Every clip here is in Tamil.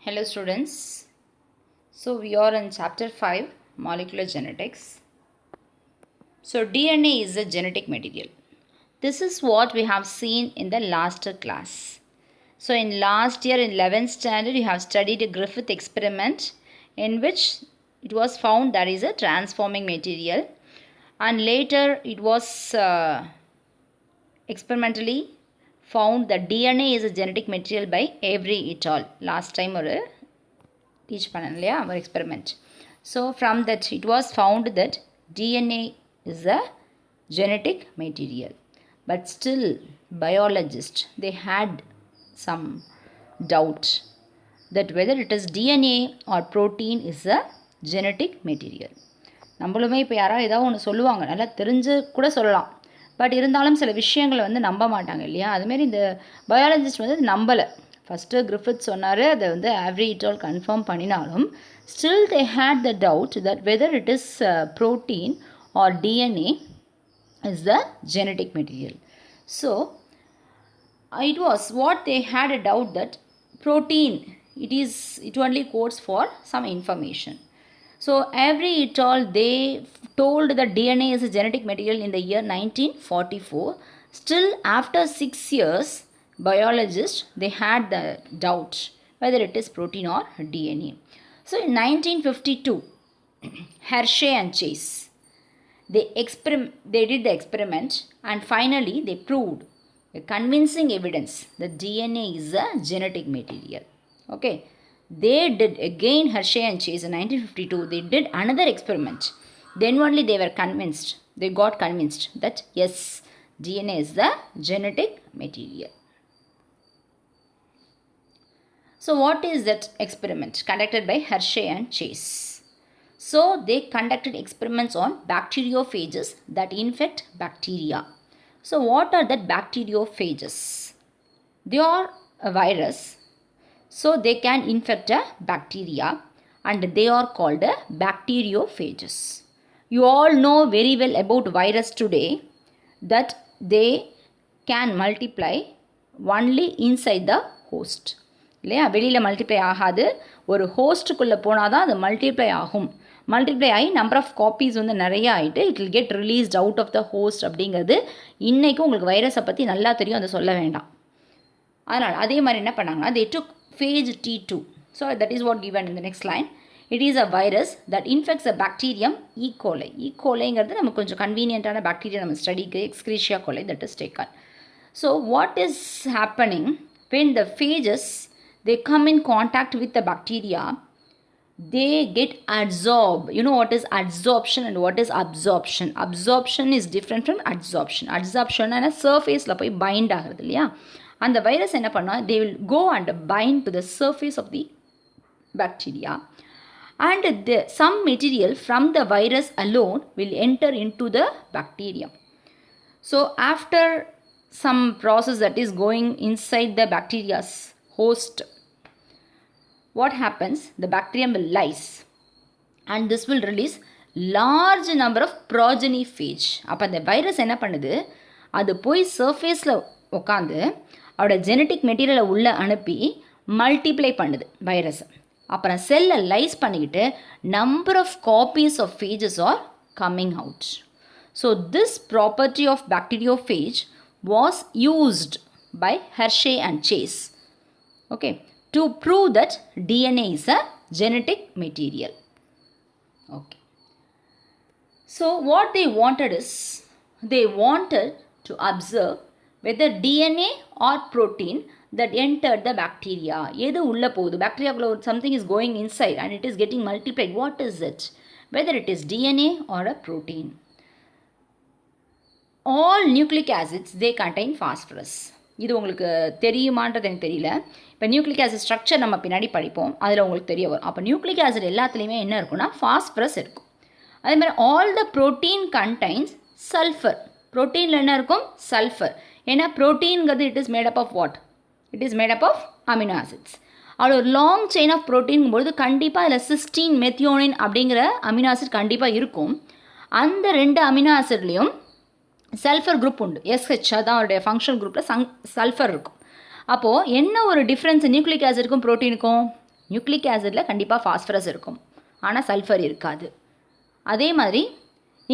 Hello students, so we are in chapter 5 molecular genetics. So DNA is a genetic material. This is what we have seen in the last class. So in last year in 11th standard you have studied a Griffith experiment in which it was found that is a transforming material, and later it was experimentally found that DNA is a genetic material by Avery et al. Last time or teach பண்ணேன் இல்லையா our experiment. So from that it was found that DNA is a genetic material, but still biologists they had some doubt that whether it is DNA or protein is a genetic material. நம்மளுமே இப்போ யாராவது ஏதாவது ஒன்று சொல்லுவாங்க, நல்லா தெரிஞ்சு கூட சொல்லலாம், பட் இருந்தாலும் சில விஷயங்களை வந்து நம்ப மாட்டாங்க இல்லையா. அதுமாரி இந்த பயாலஜிஸ்ட் வந்து நம்பலை. ஃபஸ்ட்டு கிரிஃபித் சொன்னார், அதை வந்து ஆவ்ரி இட் ஆல் கன்ஃபார்ம் பண்ணினாலும் still they had the doubt that whether it is protein or DNA is the genetic material. So it was what they had a doubt that protein it only codes for some information. So Avery et al. They told that DNA is a genetic material in the year 1944. Still after 6 years biologists they had the doubt whether it is protein or DNA. So in 1952 Hershey and Chase they did the experiment, and finally they proved a convincing evidence that DNA is a genetic material. Okay, they did again, Hershey and Chase in 1952 they did another experiment. Then only they were convinced, they got convinced that yes, DNA is the genetic material. So what is that experiment conducted by Hershey and Chase? So they conducted experiments on bacteriophages that infect bacteria. So what are the bacteriophages? They are a virus, so they can infect a bacteria, and they are called bacteriophages. You all know very well about virus today that they can multiply only inside the host. இல்லையா, வெளியில் மல்டிப்ளை ஆகாது, ஒரு ஹோஸ்ட்டுக்குள்ளே போனால் தான் அது மல்டிப்ளை ஆகும். மல்டிப்ளை ஆகி நம்பர் ஆஃப் காப்பீஸ் வந்து நிறைய ஆகிட்டு it will get released out of the host அப்படிங்கிறது இன்றைக்கும் உங்களுக்கு வைரஸை பற்றி நல்லா தெரியும், அதை சொல்ல வேண்டாம். அதனால் அதே மாதிரி என்ன பண்ணாங்கன்னா they took phage T2. So that is what given in the next line. It is a virus that infects a bacterium E. coli. E. coliங்கிறது நமக்கு கொஞ்சம் கன்வீனியன்ட்டான பாக்டீரியா நம்ம ஸ்டடிக்கு, எக்ஸ்கிரீஷியா coli that is taken. So what is happening when the phages they come in contact with the bacteria, they get adsorbed. You know what is adsorption and what is absorption? Absorption is different from adsorption. Adsorption and a surface la poi bind ஆகுது இல்லையா. அந்த வைரஸ் என்ன பண்ணா, they will go and bind to the surface of the bacteria, and some material from the virus alone will enter into the bacterium. So after some process that is going inside the bacteria's host, what happens, the bacterium will lyse, and this will release large number of progeny phage. அப்போ அந்த வைரஸ் என்ன பண்ணுது, அது போய் சர்ஃபேஸில் உட்காந்து அதோட ஜெனட்டிக் மெட்டீரியலை உள்ளே அனுப்பி மல்டிப்ளை பண்ணுது வைரஸை. அப்புறம் செல்லை லைஸ் பண்ணிக்கிட்டு number of copies of phages are coming out. So this property of bacteriophage was used by Hershey and Chase, okay, to prove that DNA is a genetic material. Okay. So what they wanted is, they wanted to observe whether DNA or protein that entered the bacteria, எது உள்ள போகுது, bacteria something is going inside and it is getting multiplied, what is it, whether it is DNA or a protein. All nucleic acids they contain phosphorus. இது உங்களுக்கு தெரியுமான்றது எனக்கு தெரியல. இப்போ நியூக்ளிக் ஆசிட் ஸ்ட்ரக்சர் நம்ம பின்னாடி படிப்போம், அதில் உங்களுக்கு தெரிய வரும். அப்போ நியூக்ளிக் ஆசிட் எல்லாத்துலேயுமே என்ன இருக்குன்னா ஃபாஸ்பரஸ் இருக்கும். அதே மாதிரி all the protein contains sulphur. ப்ரோட்டீனில் என்ன இருக்கும், சல்ஃபர். ஏன்னா ப்ரோட்டீன்கிறது it is made up of what, it is made up of amino acids. அவ்வளோ ஒரு லாங் செயின் ஆஃப் ப்ரோட்டீன்ங்கும்பொழுது கண்டிப்பாக அதில் சிஸ்டீன் மெத்தியோனின் அப்படிங்கிற அமினோ ஆசிட் கண்டிப்பாக இருக்கும். அந்த 2 அமினோ ஆசிட்லேயும் சல்ஃபர் குரூப் உண்டு, SH, அதான் அவருடைய ஃபங்க்ஷனல் குரூப்பில் சல்ஃபர் இருக்கும். அப்போது என்ன ஒரு டிஃப்ரென்ஸ் நியூக்ளிக் ஆசிட்க்கும் ப்ரோட்டீனுக்கும், நியூக்ளிக் ஆசிடில் கண்டிப்பாக ஃபாஸ்பரஸ் இருக்கும், ஆனால் சல்ஃபர் இருக்காது. அதே மாதிரி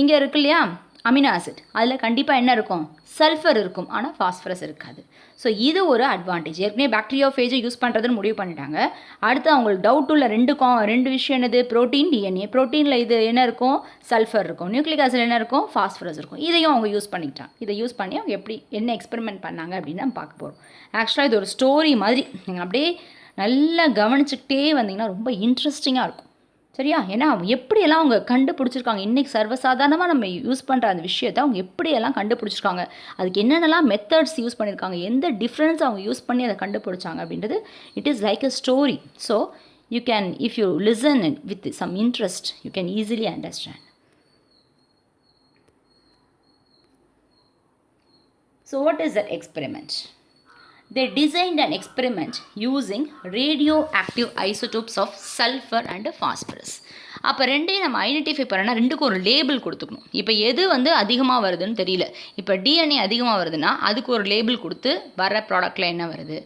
இங்கே இருக்கு இல்லையா அமினோ ஆசிட், அதில் கண்டிப்பாக என்ன இருக்கும், சல்ஃபர் இருக்கும், ஆனால் ஃபாஸ்பரஸ் இருக்காது. ஸோ இது ஒரு அட்வான்டேஜ். ஏற்கனவே பாக்டீரியோஃபேஜை யூஸ் பண்ணுறதுன்னு முடிவு பண்ணிட்டாங்க. அடுத்து அவங்களுக்கு டவுட் உள்ள ரெண்டு விஷயம் என்னது, ப்ரோட்டீன், டிஎன்ஏ. ப்ரோட்டீனில் இது என்ன இருக்கும், சல்ஃபர் இருக்கும். நியூக்ளிக் ஆசிட் என்ன இருக்கும், ஃபாஸ்பரஸ் இருக்கும். இதையும் அவங்க யூஸ் பண்ணிக்கிட்டாங்க. இதை யூஸ் பண்ணி அவங்க எப்படி என்ன எக்ஸ்பெரிமெண்ட் பண்ணாங்க அப்படின்னு நம்ம பார்க்க போகிறோம். ஆக்சுவலாக இது ஒரு ஸ்டோரி மாதிரி, நீங்கள் அப்படியே நல்லா கவனிச்சுக்கிட்டே வந்தீங்கன்னா ரொம்ப இன்ட்ரெஸ்டிங்காக இருக்கும். சரியா? ஏன்னா எப்படியெல்லாம் அவங்க கண்டுபிடிச்சிருக்காங்க, இன்றைக்கி சர்வசாதாரணமாக நம்ம யூஸ் பண்ணுற அந்த விஷயத்தை அவங்க எப்படியெல்லாம் கண்டுபிடிச்சிருக்காங்க, அதுக்கு என்னென்னலாம் மெத்தட்ஸ் யூஸ் பண்ணியிருக்காங்க, எந்த டிஃப்ரென்ஸ் அவங்க யூஸ் பண்ணி அதை கண்டுபிடிச்சாங்க அப்படின்றது it is like a story. So you can, if you listen with some interest, you can easily understand. So what is that experiment? They designed an experiment using radioactive isotopes of sulfur and phosphorus. அப்போ ரெண்டையும் நம்ம ஐடென்டிஃபை பண்ணனா ரெண்டுக்கும் ஒரு லேபிள் கொடுத்துக்கணும். இப்போ எது அதிகமாக வருதுன்னு தெரியல. இப்போ டிஎன்ஏ அதிகமாக வருதுன்னா அதுக்கு ஒரு லேபிள் கொடுத்து வர ப்ராடக்டில் என்ன வருது,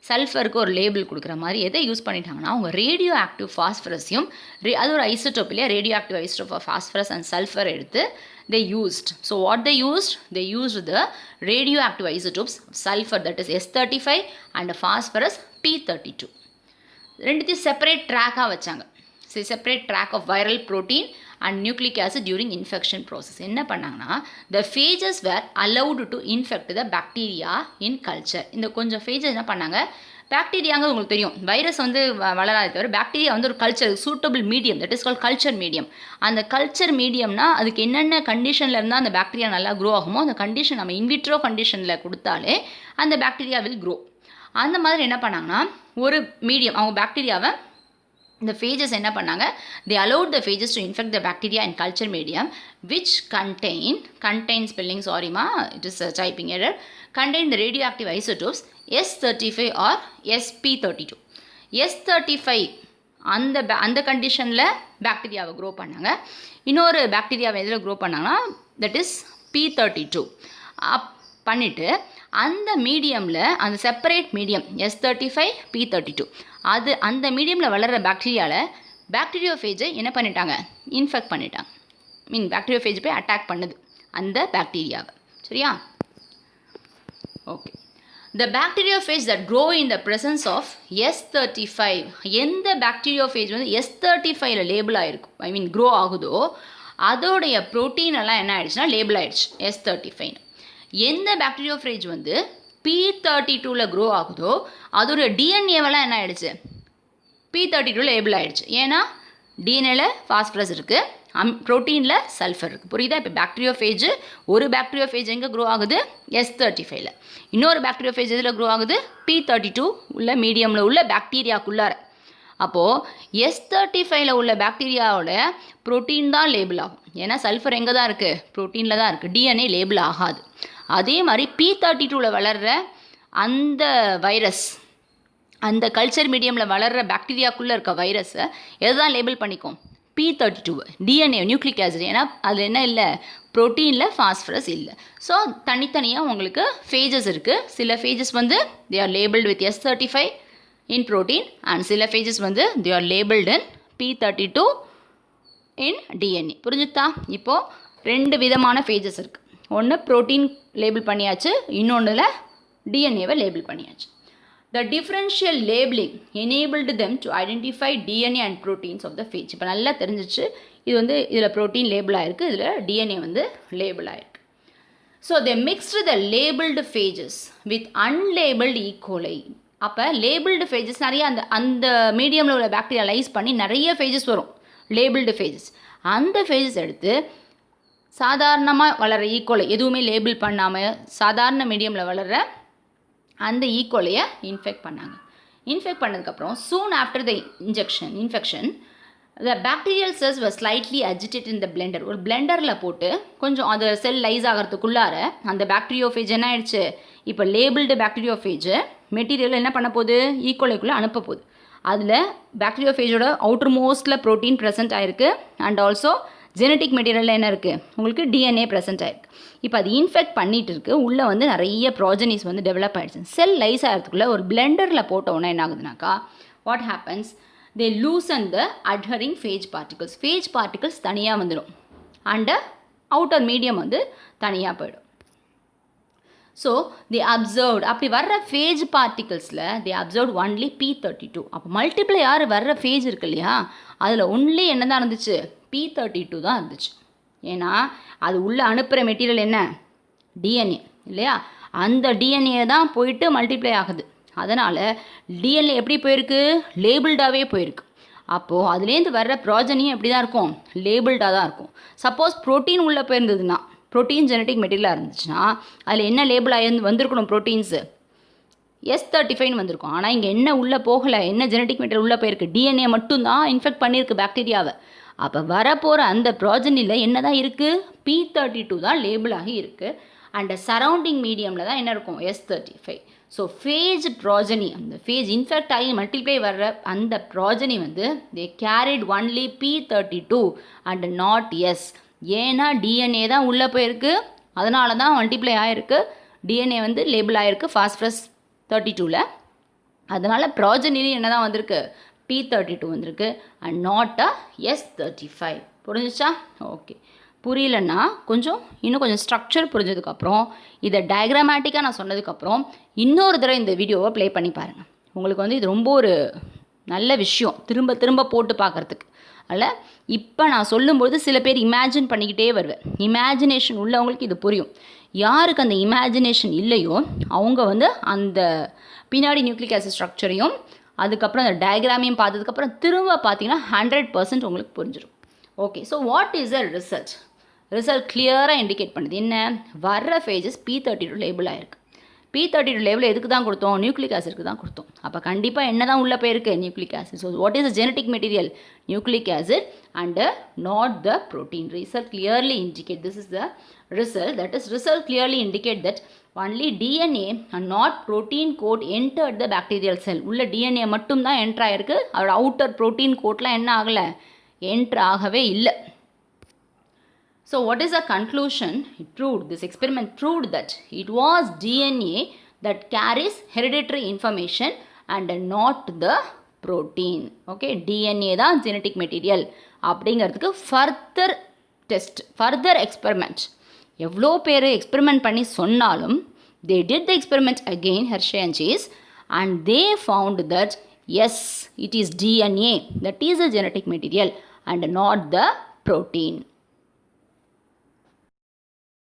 சல்ஃபருக்கு ஒரு லேபிள் கொடுக்குற மாதிரி எதை யூஸ் பண்ணிட்டாங்கன்னா அவங்க ரேடியோ ஆக்டிவ் ஃபாஸ்பரஸையும், அது ஒரு ஐசோடோப் இல்லையா, radioactive isotope of phosphorus and sulphur எடுத்து they used. So what they used? They used the radioactive isotopes of sulfur, that is S35, and phosphorus P32. ரெண்டுத்தையும் செப்பரேட் ட்ராக்காக வச்சாங்க. Separate track of viral protein and nucleic acid during infection process. என்ன பண்ணாங்கன்னா the phages were allowed to infect the bacteria in culture. இந்த கொஞ்சம் ஃபேஜஸ் என்ன பண்ணாங்க, பாக்டீரியாங்க உங்களுக்கு தெரியும், வைரஸ் வளராது தவிர பாக்டீரியா ஒரு culture suitable medium, that is call culture medium. அந்த கல்ச்சர் மீடியம்னா அதுக்கு என்னென்ன கண்டிஷனில் இருந்தால் அந்த பாக்டீரியா நல்லா க்ரோ ஆகுமோ அந்த கண்டிஷன் நம்ம இன்விட்ரோ கண்டிஷனில் கொடுத்தாலே அந்த பாக்டீரியா வில் க்ரோ. அந்த மாதிரி என்ன பண்ணாங்கன்னா ஒரு மீடியம் அவங்க பாக்டீரியாவை இந்த phages என்ன பண்ணாங்க, they allowed the phages to infect the bacteria in culture medium which contain spelling sorry ma it is a typing error, contain the radioactive isotopes S35 or sp32. S35 அந்த கண்டிஷனில் பாக்டீரியாவை க்ரோ பண்ணாங்க. இன்னொரு பாக்டீரியாவை எதில் க்ரோ பண்ணாங்கன்னா தட் இஸ் P32 பண்ணிவிட்டு அந்த மீடியமில் அந்த செப்பரேட் மீடியம் S35 P32 அந்த மீடியமில் வளர்கிற பாக்டீரியாவில் பாக்டீரியோஃபேஜை என்ன பண்ணிட்டாங்க, இன்ஃபெக்ட் பண்ணிட்டாங்க. பாக்டீரியோஃபேஜ் போய் அட்டாக் பண்ணுது அந்த பாக்டீரியாவை. சரியா? Okay. The bacteriophage that grow in the presence of S35, எந்த பாக்டீரியோஃபேஜ் S35ல லேபிள் ஆகிருக்கும், க்ரோ ஆகுதோ அதோடைய ப்ரோட்டீன் எல்லாம் என்ன ஆயிடுச்சுன்னா லேபிள் ஆயிடுச்சு S35. எந்த பாக்டீரியோஃபேஜ் P32ல க்ரோ ஆகுதோ அதோடைய டிஎன்ஏவெல்லாம் என்ன ஆயிடுச்சு, P32ல லேபிள் ஆயிடுச்சு. ஏன்னா டிஎன்ஏல ஃபாஸ்பரஸ் இருக்குது, ப்ரோட்டீனில் சல்ஃபர் இருக்குது. புரியுதா? இப்போ பாக்டீரியோஃபேஜ் ஒரு பாக்டீரியோஃபேஜ் எங்கே க்ரோ ஆகுது, S35ல. இன்னொரு பாக்டீரியோஃபேஜ் எதில் க்ரோ ஆகுது, P32 உள்ள மீடியமில் உள்ள பாக்டீரியாக்குள்ளார. அப்போது S35ல உள்ள பாக்டீரியாவோட ப்ரோட்டீன் தான் லேபிள் ஆகும். ஏன்னா சல்ஃபர் எங்கே தான் இருக்குது, ப்ரோட்டீனில் தான் இருக்குது, டிஎன்ஏ லேபிள் ஆகாது. அதே மாதிரி P32ல வளர்கிற அந்த வைரஸ், அந்த கல்ச்சர் மீடியமில் வளர்கிற பாக்டீரியாக்குள்ளே இருக்க வைரஸை எது தான் லேபிள் பண்ணிக்கும், P32 டிஎன்ஏ நியூக்ளிக் ஆசிட். ஏன்னா அதில் என்ன இல்லை, ப்ரோட்டீனில் ஃபாஸ்பரஸ் இல்லை. ஸோ தனித்தனியாக உங்களுக்கு ஃபேஜஸ் இருக்குது. சில ஃபேஜஸ் they are labeled with S35 in protein and சில ஃபேஜஸ் they are labeled in P32 in DNA. புரிஞ்சுதா? இப்போது ரெண்டு விதமான ஃபேஜஸ் இருக்குது. ஒன்று ப்ரோட்டீன் லேபிள் பண்ணியாச்சு, இன்னொன்றில் டிஎன்ஏவை லேபிள் பண்ணியாச்சு. The differential labeling enabled them to identify DNA and proteins of the phage. இப்போ நல்லா தெரிஞ்சிச்சு, இது இதில் ப்ரோட்டீன் லேபிள் ஆகிருக்கு, இதில் டிஎன்ஏ லேபிள் ஆகிருக்கு. So they mixed the labeled phages with unlabeled E. coli. அப்போ லேபிள்டு ஃபேஜஸ் நிறைய அந்த மீடியமில் உள்ள பாக்டீரியா லைஸ் பண்ணி நிறைய ஃபேஜஸ் வரும், லேபிள்டு ஃபேஜஸ். அந்த ஃபேஜஸ் எடுத்து சாதாரணமாக வளர்கிற ஈக்கோலை எதுவுமே லேபிள் பண்ணாமல் சாதாரண மீடியமில் வளர்கிற அந்த ஈக்கோலையை இன்ஃபெக்ட் பண்ணாங்க. இன்ஃபெக்ட் பண்ணதுக்கப்புறம் soon after the infection the bacterial cells were slightly agitated in the blender. ஒரு பிளெண்டரில் போட்டு கொஞ்சம் அது செல் லைஸ் ஆகிறதுக்குள்ளார அந்த பாக்டீரியோஃபேஜ் என்ன ஆயிடுச்சு, இப்போ லேபிள்டு பாக்டீரியோஃபேஜ் மெட்டீரியல் என்ன பண்ண போகுது, ஈக்கோலைக்குள்ளே அனுப்ப போகுது. அதில் பாக்டீரியோஃபேஜோட அவுட்டர் மோஸ்ட்டில் ப்ரோட்டீன் ப்ரெசென்ட் ஆகிருக்கு அண்ட் ஆல்சோ ஜெனட்டிக் மெட்டீரியலில் என்ன இருக்குது, உங்களுக்கு டிஎன்ஏ ப்ரெசென்ட் ஆகிருக்கு. இப்போ அது இன்ஃபெக்ட் பண்ணிகிட்டு இருக்குது, உள்ளே நிறைய ப்ராஜனிஸ் டெவலப் ஆகிடுச்சு. செல் லைஸ் ஆகிறதுக்குள்ளே ஒரு பிளெண்டரில் போட்டோன்னா என்ன ஆகுதுனாக்கா, what happens, they loosen the adhering phage particles. Phage particles தனியாக வந்துடும் அண்ட் அவுட்டர் மீடியம் வந்து தனியாக போயிடும். ஸோ they observed அப்படி வர்ற phage particlesல they observed only P32. அப்போ மல்டிப்ளை யார் வர்ற phage இருக்கு இல்லையா, அதில் ஒன்லி என்ன தான் இருந்துச்சு, P32 தான் இருந்துச்சு. ஏன்னா அது உள்ளே அனுப்புகிற மெட்டீரியல் என்ன, டிஎன்ஏ இல்லையா, அந்த டிஎன்ஏ தான் போயிட்டு மல்டிப்ளை ஆகுது. அதனால் டிஎன்ஏ எப்படி போயிருக்கு, லேபிள்டாகவே போயிருக்கு. அப்போது அதுலேருந்து வர்ற ப்ராஜனியும் எப்படி தான் இருக்கும், லேபிள்டாக தான் இருக்கும். சப்போஸ் ப்ரோட்டீன் உள்ளே போயிருந்ததுன்னா, ப்ரோட்டீன் ஜெனட்டிக் மெட்டீரியலாக இருந்துச்சுன்னா அதில் என்ன லேபிள் ஆகி வந்திருக்கணும், ப்ரோட்டீன்ஸு S35 வந்திருக்கும். ஆனால் இங்கே என்ன உள்ளே போகலை, என்ன ஜெனட்டிக் மெட்டீரியல் உள்ளே போயிருக்கு, டிஎன்ஏ மட்டும்தான் இன்ஃபெக்ட் பண்ணியிருக்கு பாக்டீரியாவை. அப்போ வரப்போகிற அந்த ப்ராஜனியில் என்ன தான் இருக்குது, P32 தான் லேபிள் ஆகி இருக்குது. அண்ட் சரௌண்டிங் மீடியமில் தான் என்ன இருக்கும், S35. ஸோ ஃபேஜ் ப்ராஜனி, அந்த ஃபேஜ் இன்ஃபெக்ட் ஆகி மல்டிப்ளை வர்ற அந்த ப்ராஜனி வந்து they carried only P32 and not S. ஏன்னா டிஎன்ஏ தான் உள்ளே போயிருக்கு, அதனால தான் மல்டிப்ளை ஆகிருக்கு. டிஎன்ஏ வந்து லேபிள் ஆகிருக்கு ஃபாஸ்பரஸ் 32ல். அதனால் ப்ராஜனிலையும் என்ன தான் வந்திருக்கு, P32 வந்திருக்கு அண்ட் நாட் S35. புரிஞ்சிச்சா? ஓகே. புரியலன்னா இன்னும் கொஞ்சம் ஸ்ட்ரக்சர் புரிஞ்சதுக்கப்புறம் இதை டயக்ராமேட்டிக்காக நான் சொன்னதுக்கப்புறம் இன்னொரு தடவை இந்த வீடியோவை ப்ளே பண்ணி பாருங்கள். உங்களுக்கு வந்து இது ரொம்ப ஒரு நல்ல விஷயம், திரும்ப திரும்ப போட்டு பார்க்குறதுக்கு. அதில் இப்போ நான் சொல்லும்போது சில பேர் இமேஜின் பண்ணிக்கிட்டே வருவேன். இமேஜினேஷன் உள்ளவங்களுக்கு இது புரியும். யாருக்கு அந்த இமேஜினேஷன் இல்லையோ அவங்க வந்து அந்த பின்னாடி நியூக்ளிக் ஆசிட் ஸ்ட்ரக்சரையும் அதுக்கப்புறம் அந்த டயக்ராமையும் பார்த்ததுக்கப்புறம் திரும்ப பார்த்தீங்கன்னா 100% உங்களுக்கு புரிஞ்சிடும். Okay. So what is a result? Result கிளியராக இண்டிகேட் பண்ணுது. என்ன, வர்ற ஃபேஜஸ் P32 லேபிள் ஆகிருக்கு. P32 லேபிள் எதுக்கு தான் கொடுத்தோம், நியூக்ளிக் ஆசிட்க்கு தான் கொடுத்தோம். அப்போ கண்டிப்பாக என்ன தான் உள்ளே போயிருக்கு, nucleic acid. So what is the genetic material, nucleic acid and not the protein. Result clearly indicate, this is the result, that is result clearly indicate that only DNA and not protein coat entered the bacterial cell. உள்ள DNA மட்டும் தான் என்ட்ரு ஆகிருக்கு, அதோட அவுட்டர் ப்ரோட்டீன் கோட்லாம் என்ன ஆகலை, என்ட்ரு ஆகவே இல்லை. So what is the conclusion? It proved, this experiment proved that it was DNA that carries hereditary information and not the protein. Okay, DNA தான் genetic material அப்படிங்கிறதுக்கு further test, further experiment. எவ்வளோ பேர் எக்ஸ்பெரிமெண்ட் பண்ணி சொன்னாலும் they did the experiment again, Hershey and Chase, and they found that yes, it is DNA that is a genetic material and not the protein.